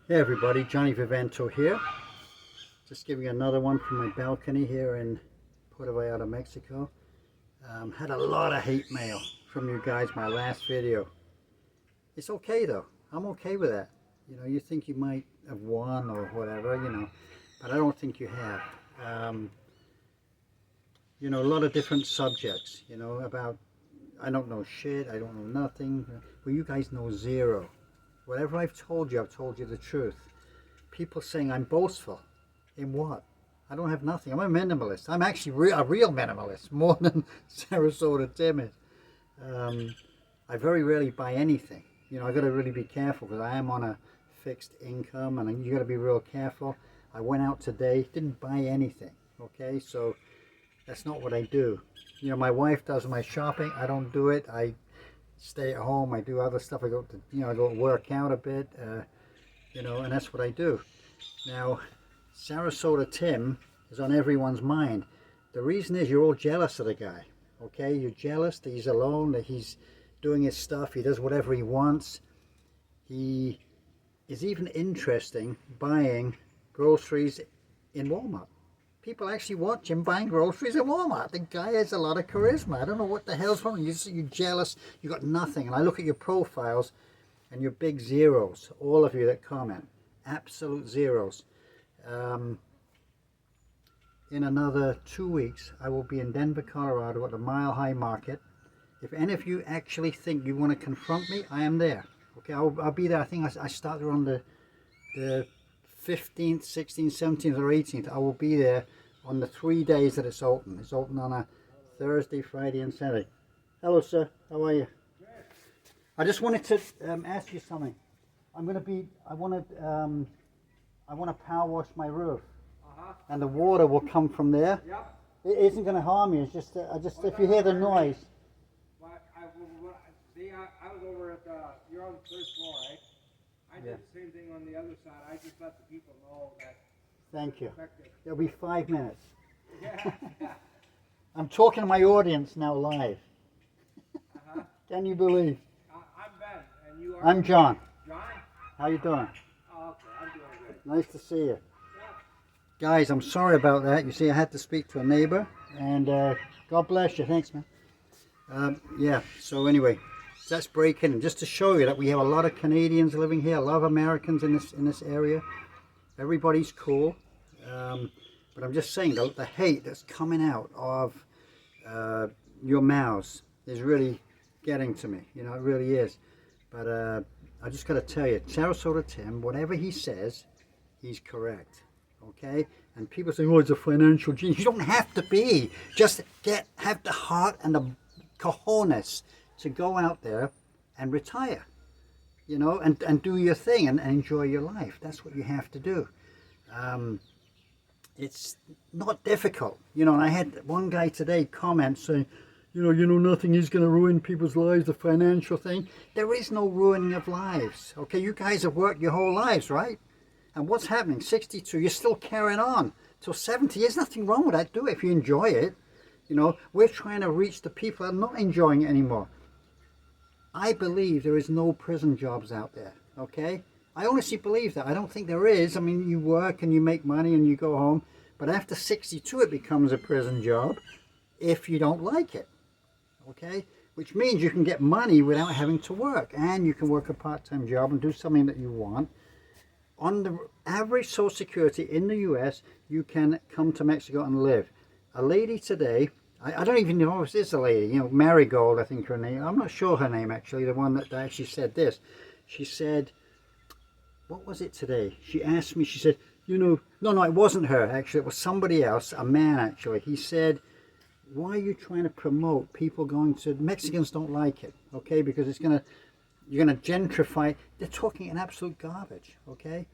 Hey everybody, Johnny Vivento here. Just giving another one from my balcony here in Puerto Vallarta, Mexico. Had a lot of hate mail from you guys my last video. It's okay though. I'm okay with that. You know, you think you might have won or whatever, you know, but I don't think you have. You know, a lot of different subjects, you know, about I don't know shit, I don't know nothing. Well, you guys know zero. Whatever I've told you the truth. People saying I'm boastful. In what? I don't have nothing. I'm a minimalist. I'm actually a real minimalist, more than Sarasota Tim is. I very rarely buy anything. You know, I got to really be careful because I am on a fixed income and you got to be real careful. I went out today, didn't buy anything. Okay, so that's not what I do. You know, my wife does my shopping. I don't do it. I stay at home. I do other stuff. I go to, you know, I go work out a bit. You know, and that's what I do. Now, Sarasota Tim is on everyone's mind. The reason is you're all jealous of the guy. Okay, you're jealous that he's alone, that he's doing his stuff. He does whatever he wants. He is even interesting buying groceries in Walmart. People actually watch him buying groceries at Walmart. The guy has a lot of charisma. I don't know what the hell's wrong. You're jealous. You got nothing. And I look at your profiles and your big zeros. All of you that comment, absolute zeros. In another 2 weeks, I will be in Denver, Colorado at the Mile High Market. If any of you actually think you want to confront me, I am there. Okay, I'll be there. I think I start there on the 15th, 16th, 17th, or 18th. I will be there on the 3 days that it's open. It's open on a Thursday, Friday, and Saturday. Hello, sir. How are you? I just wanted to ask you something. I want to power wash my roof, and the water will come from there. Yep. It isn't going to harm you. It's just, if you hear the noise. I was over at you're on the third floor, right? I did the same thing on the other side. I just let the people know that. Thank you. Effective. It'll be 5 minutes. Yeah. I'm talking to my audience now live. Can you believe? I'm Ben, and you are? I'm John. John? How you doing? Oh, okay, I'm doing good. Nice to see you. Yeah. Guys, I'm sorry about that. You see, I had to speak to a neighbor, and God bless you. Thanks, man. Yeah, so anyway, let's break in. And just to show you that we have a lot of Canadians living here, a lot of Americans in this area. Everybody's cool. But I'm just saying, the hate that's coming out of your mouths is really getting to me. You know, it really is. But I just got to tell you, Sarasota Tim, whatever he says, he's correct. Okay? And people say, oh, it's a financial genius. You don't have to be. Just have the heart and the cojones to go out there and retire. You know, and do your thing and enjoy your life. That's what you have to do. It's not difficult. You know, and I had one guy today comment saying, you know, nothing is going to ruin people's lives, the financial thing. There is no ruining of lives. Okay, you guys have worked your whole lives, right? And what's happening? 62, you're still carrying on till 70. There's nothing wrong with that. Do it if you enjoy it. You know, we're trying to reach the people that are not enjoying it anymore. I believe there is no prison jobs out there, okay? I honestly believe that. I don't think there is. I mean, you work and you make money and you go home. But after 62, it becomes a prison job if you don't like it, okay? Which means you can get money without having to work. And you can work a part-time job and do something that you want. On the average Social Security in the U.S., you can come to Mexico and live. A lady today, I don't even know if this is a lady, you know, Marigold, I think her name. I'm not sure her name, actually, the one that actually said this. She said, what was it today? She asked me, she said, you know, no, it wasn't her, actually. It was somebody else, a man, actually. He said, why are you trying to promote people going to, Mexicans don't like it, okay, because it's going to, you're going to gentrify. They're talking an absolute garbage, okay?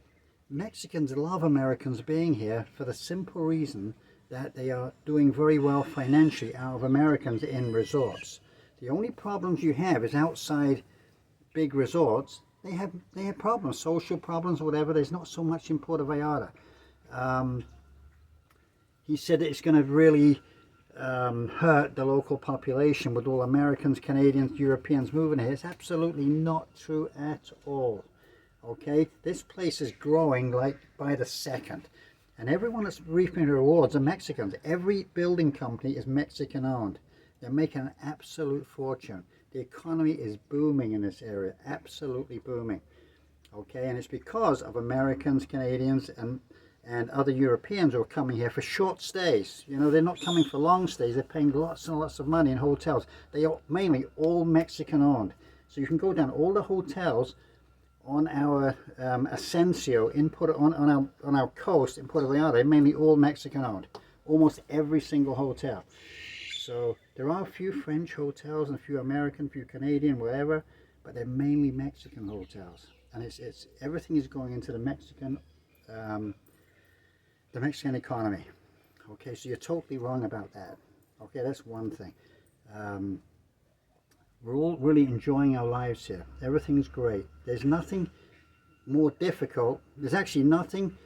Mexicans love Americans being here for the simple reason that they are doing very well financially out of Americans in resorts. The only problems you have is outside big resorts. They have problems, social problems, whatever. There's not so much in Puerto Vallarta. He said that it's going to really hurt the local population with all Americans, Canadians, Europeans moving here. It's absolutely not true at all. Okay, this place is growing like by the second, and everyone that's reaping the rewards are Mexicans. Every building company is Mexican owned. They're making an absolute fortune. The economy is booming in this area, absolutely booming. Okay, and it's because of Americans, Canadians, and other Europeans who are coming here for short stays. You know, they're not coming for long stays. They're paying lots and lots of money in hotels. They are mainly all Mexican owned. So you can go down all the hotels on our Ascencio on our coast in Puerto Vallarta. They're mainly all Mexican owned. Almost every single hotel. So there are a few French hotels and a few American, a few Canadian, whatever, but they're mainly Mexican hotels. And it's everything is going into the Mexican economy. Okay, so you're totally wrong about that. Okay, that's one thing. We're all really enjoying our lives here. Everything's great. There's nothing more difficult. There's actually nothing.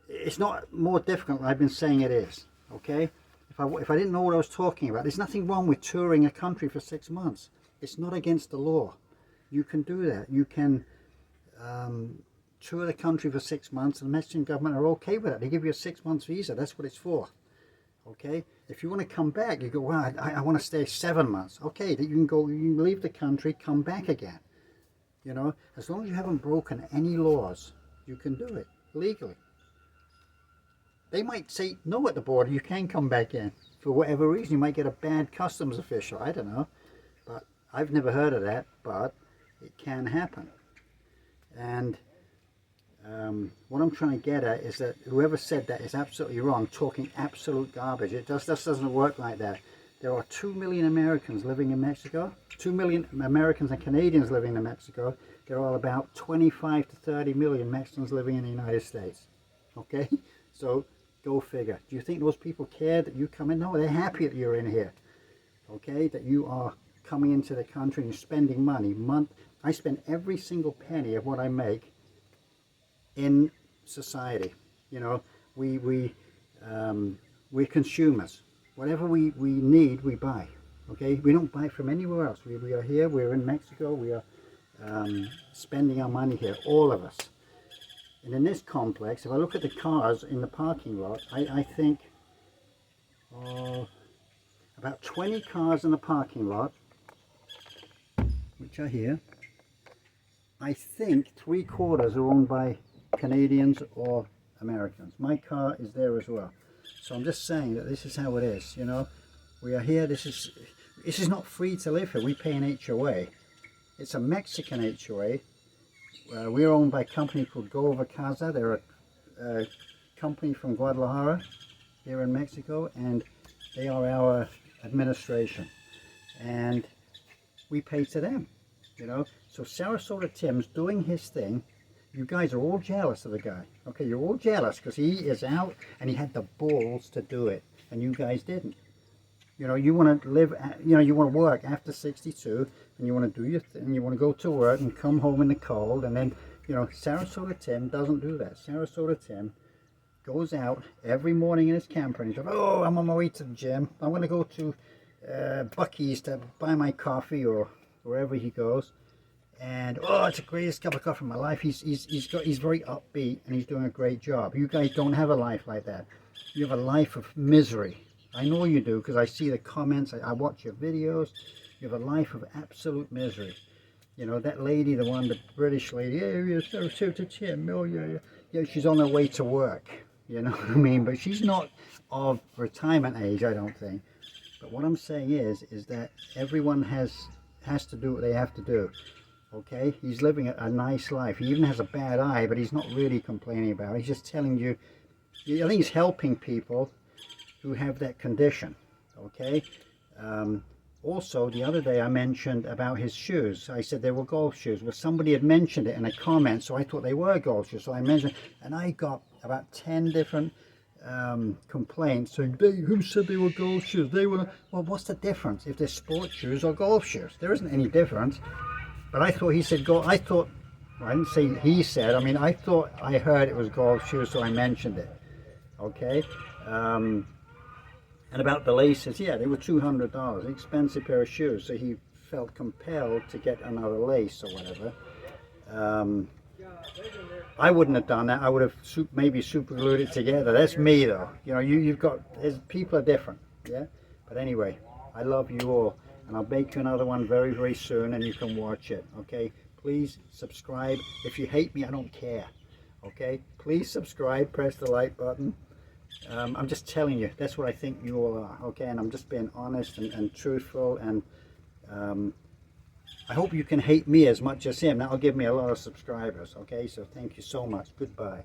It's not more difficult than I've been saying it is. Okay, if I didn't know what I was talking about, there's nothing wrong with touring a country for 6 months. It's not against the law. You can do that. You can tour the country for 6 months, and the Mexican government are okay with it. They give you a 6 months visa. That's what it's for. Okay, if you want to come back, you go, well, I want to stay 7 months. Okay, you can go, you can leave the country, come back again. You know, as long as you haven't broken any laws, you can do it legally. They might say no at the border, you can come back in. For whatever reason, you might get a bad customs official, I don't know. But I've never heard of that, but it can happen. And what I'm trying to get at is that whoever said that is absolutely wrong, talking absolute garbage. It just doesn't work like that. There are 2 million Americans living in Mexico, 2 million Americans and Canadians living in Mexico. There are about 25 to 30 million Mexicans living in the United States. Okay, so go figure. Do you think those people care that you come in? No, they're happy that you're in here. Okay, that you are coming into the country and you're spending money. I spend every single penny of what I make in society. You know, we're consumers. Whatever we need, we buy. Okay, we don't buy from anywhere else. We are here. We're in Mexico. We are spending our money here, all of us. And in this complex, if I look at the cars in the parking lot, I think about 20 cars in the parking lot, which are here. I think 3/4 are owned by Canadians or Americans. My car is there as well. So I'm just saying that this is how it is. You know, we are here. This is not free to live here. We pay an HOA. It's a Mexican HOA. We're owned by a company called Go Over Casa. They're a company from Guadalajara here in Mexico, and they are our administration. And we pay to them. You know, so Sarasota Tim's doing his thing. You guys are all jealous of the guy. Okay, you're all jealous because he is out and he had the balls to do it, and you guys didn't. You know, you want to live, you know, you want to work after 62, and you want to do your thing. You want to go to work and come home in the cold, and then, you know, Sarasota Tim doesn't do that. Sarasota Tim goes out every morning in his camper and he goes, oh, I'm on my way to the gym. I'm going to go to Buc-ee's to buy my coffee, or wherever he goes, and oh, it's the greatest cup of coffee of my life. He's very upbeat and he's doing a great job. You guys don't have a life like that. You have a life of misery. I know you do because I see the comments. I watch your videos. You have a life of absolute misery. You know, that lady, the British lady, yeah, you're Sarasota Tim. Oh yeah, she's on her way to work. You know what I mean? But she's not of retirement age, I don't think. But what I'm saying is that everyone has to do what they have to do. Okay, he's living a nice life. He even has a bad eye, but he's not really complaining about it. He's just telling you, I think he's helping people who have that condition. Okay, also the other day I mentioned about his shoes. I said they were golf shoes. Well, somebody had mentioned it in a comment, so I thought they were golf shoes, so I mentioned, and I got about 10 different complaints saying, who said they were golf shoes? They were. Well, what's the difference if they're sports shoes or golf shoes? There isn't any difference. But I thought he said golf. I thought, well, I didn't say he said. I mean, I thought I heard it was golf shoes, so I mentioned it. Okay. And about the laces, yeah, they were $200, an expensive pair of shoes. So he felt compelled to get another lace or whatever. I wouldn't have done that. I would have maybe super glued it together. That's me though. You know, you've got, people are different, yeah? But anyway, I love you all, and I'll make you another one very, very soon, and you can watch it, okay? Please subscribe. If you hate me, I don't care, okay? Please subscribe, press the like button. I'm just telling you, that's what I think you all are, okay? And I'm just being honest and truthful, and I hope you can hate me as much as him. That'll give me a lot of subscribers, okay? So thank you so much. Goodbye.